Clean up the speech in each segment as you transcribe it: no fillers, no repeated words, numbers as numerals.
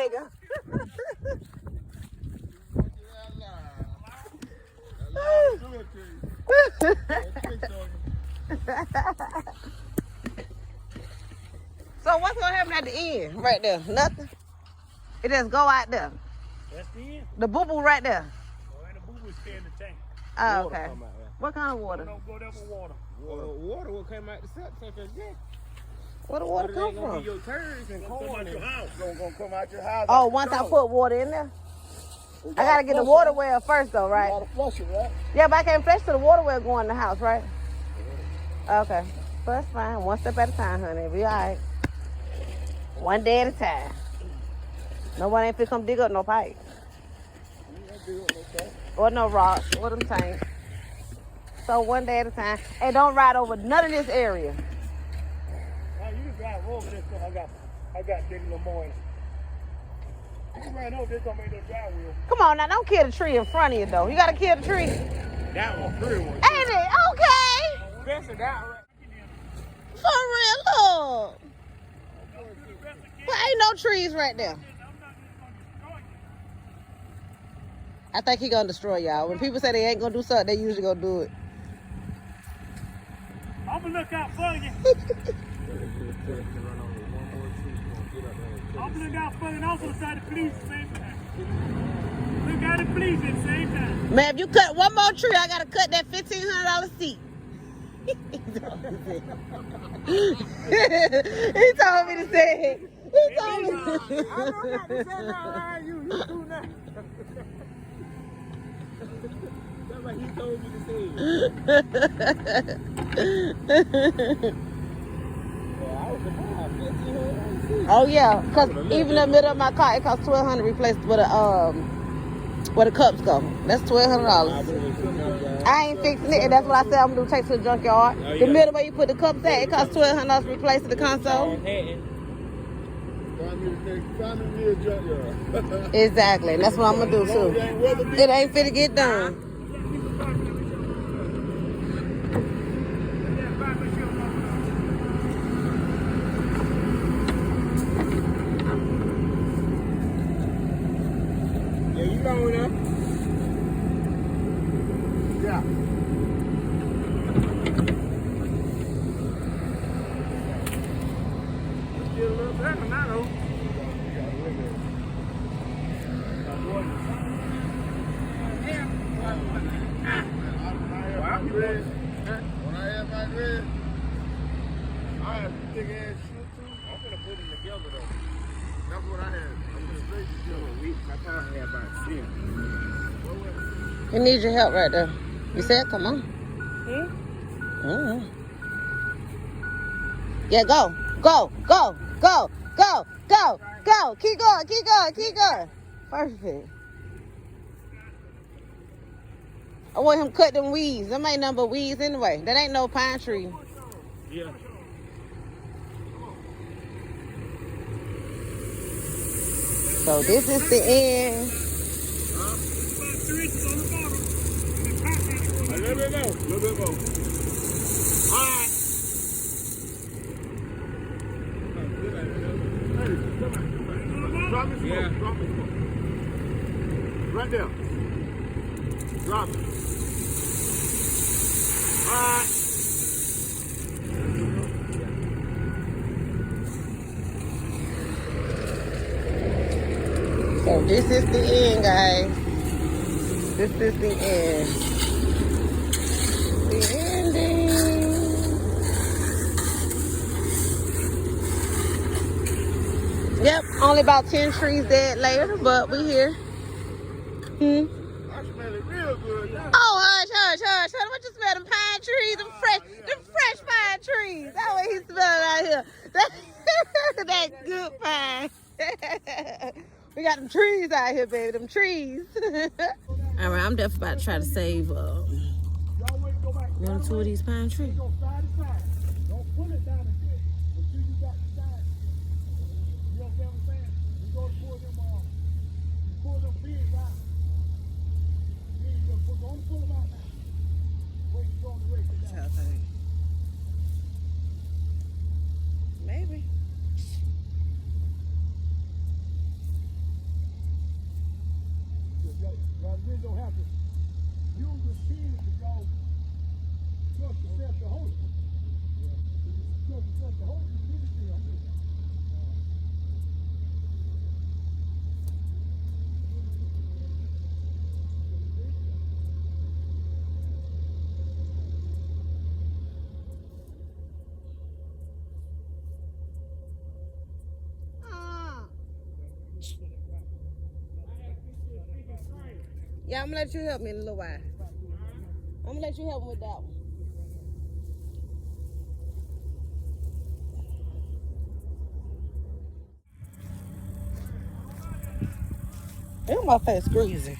nigga. So what's gonna happen at the end? Right there, nothing. It just go out there. That's the end. The boo boo right there. Oh, and the boo boo stay in the tank. Oh, okay. What kind of water? Don't go there for water. Water will come out the septic. Where the water come from? Your turds and Come corn out your house. gonna come out your house. Oh, once I put water in there? I gotta get the water well first though, right? You gotta flush it, right? Yeah, but I can't flush to the water well going in the house, right? Okay. So that's fine. One step at a time, honey. Be all right. One day at a time. No one ain't fit come dig up no pipe. Or no rocks. Or them tanks. So one day at a time. Hey, don't ride over none of this area. Now you can drive over this stuff. I got dig a little more in it. You can run over this, don't make no drive wheel. Come on now, don't kill the tree in front of you though. You gotta kill the tree. That one pretty one. Ain't it? Okay. Especially that one. For real, look. Well, ain't no trees right there. I think he gonna destroy y'all. When people say they ain't gonna do something, they usually gonna do it. I'm gonna look out for you. I'm gonna look out for you and also try to police at the same time. Look out the police at the same time. Man, if you cut one more tree, I gotta cut that $1,500 seat. He told me to say it. He told me. I know not to say nothing around you. You do nothing. That's what he told me to say. Oh yeah, cause even in the middle of my car, it costs $1,200 to replace where the cups go. That's $1,200. I ain't fixing it, and that's what I said I'm gonna do. Take to the junkyard. The middle where you put the cups at, it costs $1,200 to replace the console. Exactly, and that's what I'm gonna do too. It ain't fit to get done. Yeah, you know that. Yeah. Get a little better now, though. When I had my dread, I had some thick ass shit too. I'm gonna put them together though. That's what I had. I'm gonna straight together. I thought I had about 10. He needs your help right there. You said, come on. Yeah, go. Go. Go. Go. Go. Go. Go. Keep going. Keep going. Keep going. Perfect. I want him to cut them weeds. Them ain't nothing but weeds anyway. That ain't no pine tree. Yeah. So this is the end. A little bit more. A little bit more. All right. Hey, come on. Drop it. Yeah. Drop it. Right there. Drop it. All right. So this is the end, guys. This is the end. The ending. Yep, only about 10 trees dead later, but we here. I smell it real good. Yeah. Oh, hush, hush, hush, hush. What you smell? Them pine trees, them fresh pine trees. That's what he smelling out here. That good pine. We got them trees out here, baby. Them trees. All right, I'm definitely about to try to save one or two of these pine trees. Don't pull it down until you got the side. You know what I'm saying? You go pull them beans out. Then you don't pull them out now. Wait, you go on the rake it down. Maybe. don't have to use the spirit to go trust yourself to hold it. Trust yourself to hold it, you need to be on this. Yeah, I'm gonna let you help me in a little while. I'm gonna let you help me with that one. Ew, my face greasy.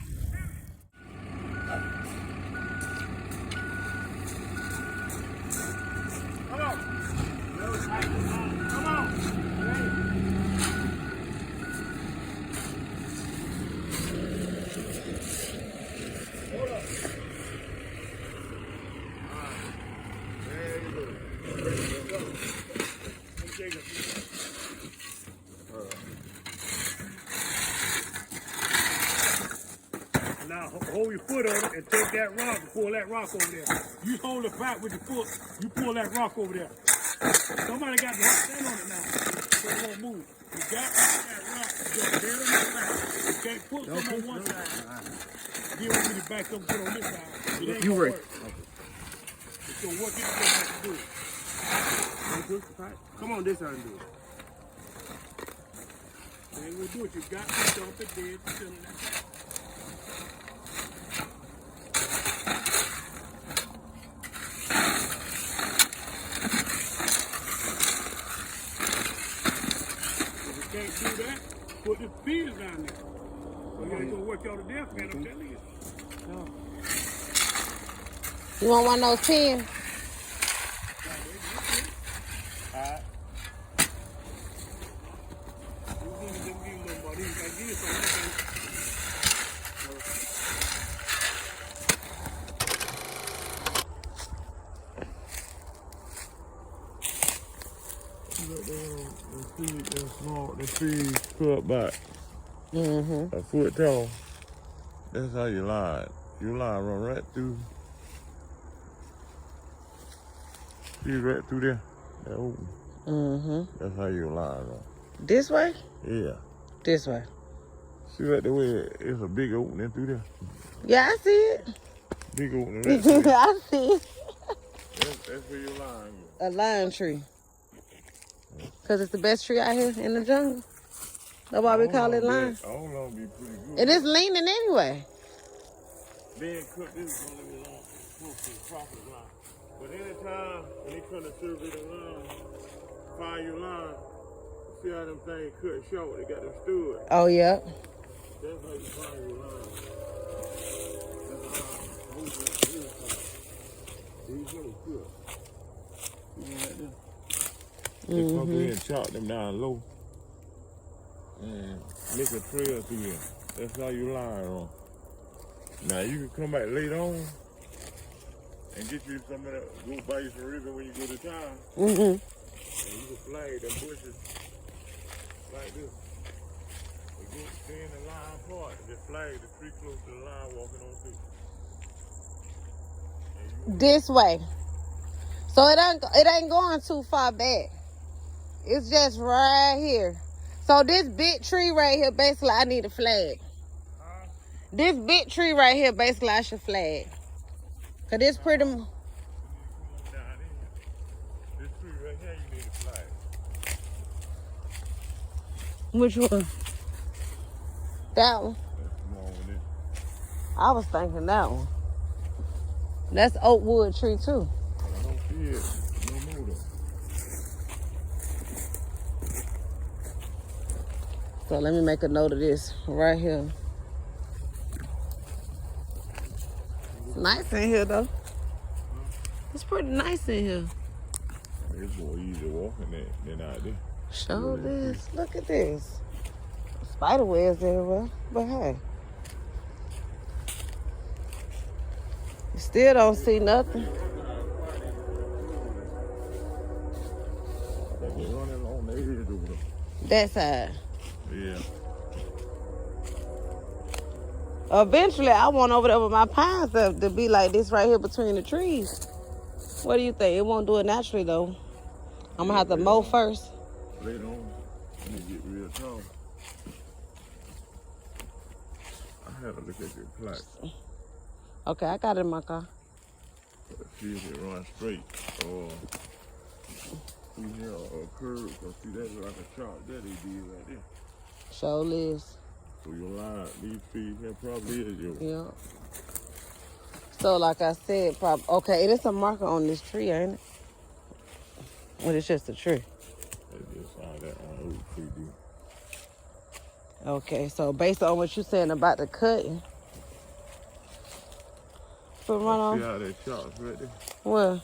Come on. Come on. Hold up. There you go. Let's go. Let's take it. Now hold your foot on it and take that rock and pull that rock over there. You hold it back with your foot. You pull that rock over there. Somebody got to stand on it now. So it won't move. You got that rock. Just bear on the back. You can't put some on one side. Give me the back up and put on this side. It ain't gonna work. It's gonna work. It's gonna have to do it. Come on this side and do it. It ain't gonna do it. You got to dump it dead. Still in that side. Can't do that, put the feelers down there. You ain't gonna work y'all to death, man, I'm telling you. No. You want one of those pins? Alright. The trees put up back a foot tall. That's how you lie. You lie run right through. See right through there? That open. That's how you lie run. This way? Yeah. This way. See right the way it's a big opening through there. Yeah, I see it. Big opening right through there. I see it. That's where you lying. A lime tree. Because it's the best tree out here in the jungle. That's why we call it lime. I don't know, be pretty good. It is leaning anyway. Being cooked, this is going to be long. Proper line. But anytime when they come to survey the line, find your line, see how them things cut short, they got them stood. Oh, yeah. That's how you find your line. That's how most of the these really good. You know like this? They come through here and chop them down low and make a trail through here. That's how you lie on. Now you can come back later on and get you some of that, go buy you some ribbon when you go to town. And you can flag them bushes like this. And go stay in the line part and just flag the tree close to the line walking on through. This way. So it ain't going too far back. It's just right here. So this big tree right here, basically, I need a flag. This big tree right here, basically, I should flag. Because this pretty... This tree right here, you need a flag. Which one? That one? That's small one. I was thinking that one. That's oak wood tree, too. I don't see it. No more though. So let me make a note of this right here. It's nice in here, though. It's pretty nice in here. It's more easy walking than out there. Show this. Look at this. Spider webs everywhere, but hey. You still don't see nothing. They running on the edge over there. That side. Yeah. Eventually, I want over there with my pine stuff to be like this right here between the trees. What do you think? It won't do it naturally, though. I'm going to have to mow first. Later on, when it get real tall. I had to look at your plaque. Okay, I got it in my car. See if it runs straight or see here a curve. Cause see that's like a chart that they did right there. Sure is. So your line, these trees here probably is yours. Yeah. So like I said, okay, it is a marker on this tree, ain't it? Well, it's just a tree. They just saw that on old tree dude. Okay, so based on what you're saying about the cutting, put run on. See how that shots right there? Well.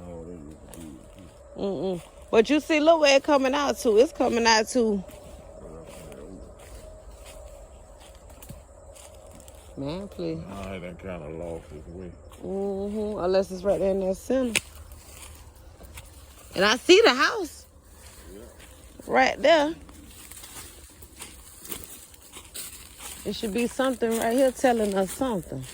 Oh, they just do it. But you see, look where it's coming out to. It's coming out to. Man, please. I done kind of lost his way. Unless it's right there in that center. And I see the house. Yeah. Right there. It should be something right here telling us something.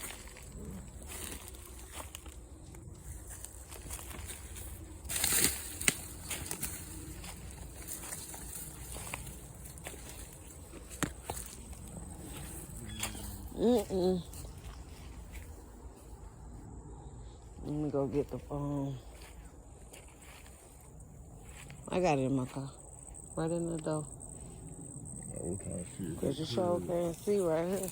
Let me go get the phone. I got it in my car. Right in the door. I'm trying to see if Because you sure can't see right here.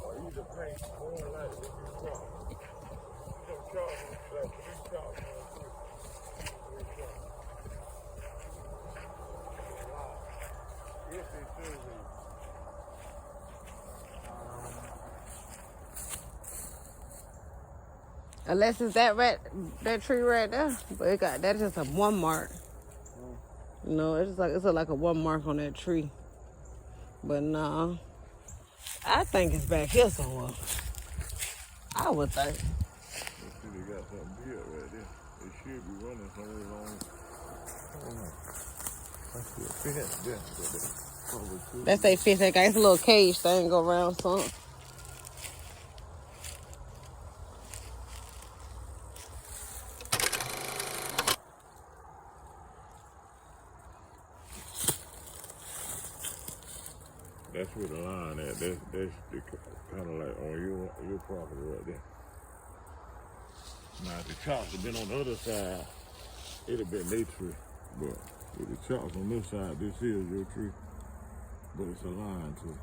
Or either paint more like this chop. Them chops like three chops. Yes, they do. Unless it's that tree right there. But it got, that's just a one mark. You know, it's like a one mark on that tree. But nah. I think it's back here somewhere. I would think. See, they got something built right there. They should be running somewhere along. That's the fence there. That's they fish. They got this little cage thing go around something. That's where the line at. That's kind of like on your property right there. Now, if the chops had been on the other side, it'd have been their tree. But with the chops on this side, this is your tree. But it's a line to it.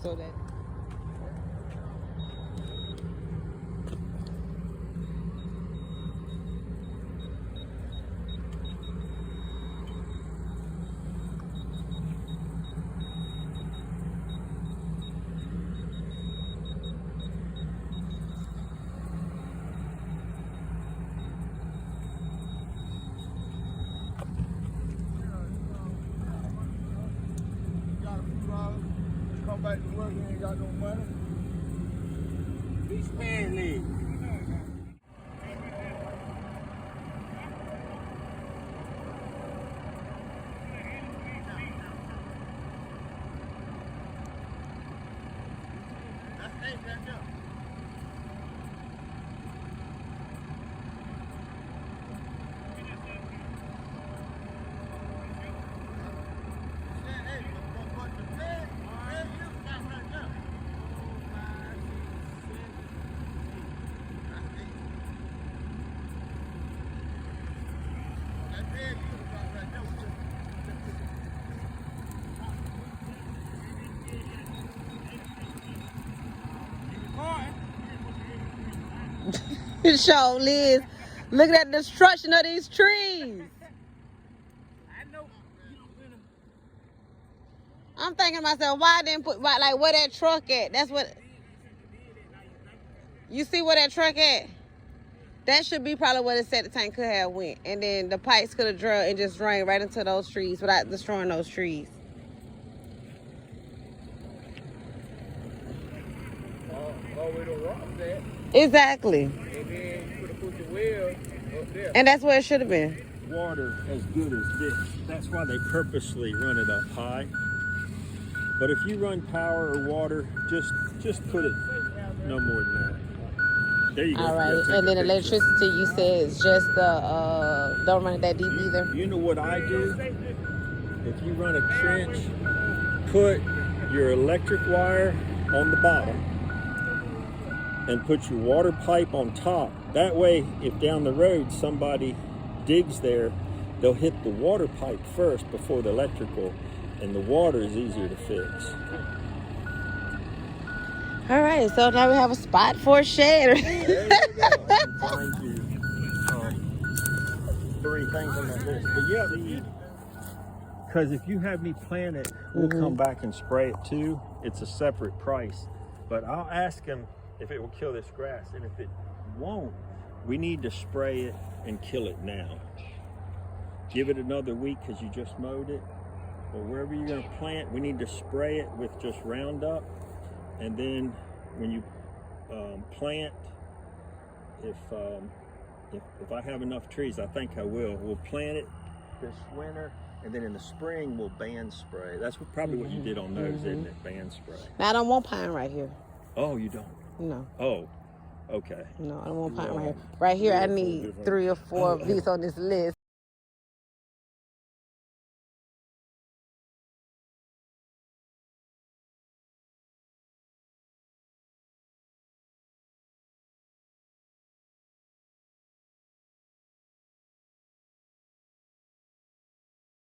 So that. Come back to work, you ain't got no money. Be spending. Show Liz. Look at the destruction of these trees. I'm thinking to myself, why I didn't put like where that truck at? That's what. You see where that truck at? That should be probably where the septic tank could have went. And then the pipes could have drilled and just drained right into those trees without destroying those trees. All the way to rock that. Exactly. And then you could have put the well up there. And that's where it should have been. Water as good as this. That's why they purposely run it up high. But if you run power or water, just put it no more than that. There you go. All right. Yeah, take And a then picture. electricity, you said, is just the, don't run it that deep either. You know what I do? If you run a trench, put your electric wire on the bottom and put your water pipe on top. That way, if down the road somebody digs there, they'll hit the water pipe first before the electrical, and the water is easier to fix. All right. So now we have a spot for a shed. There you go. I can find you 3 things on that list. But yeah, because if you have me plant it, we'll come back and spray it too. It's a separate price. But I'll ask him if it will kill this grass. And if it won't, we need to spray it and kill it now. Give it another week because you just mowed it. But wherever you're going to plant, we need to spray it with just Roundup. And then when you plant, if I have enough trees, I think I will, we'll plant it this winter, and then in the spring we'll band spray. That's probably what you did on those, isn't it? Band spray. Now, I don't want pine right here. Oh, you don't? No. Oh, okay. No, I don't want pine right here. Right here, I need 3 or 4 of these on this list.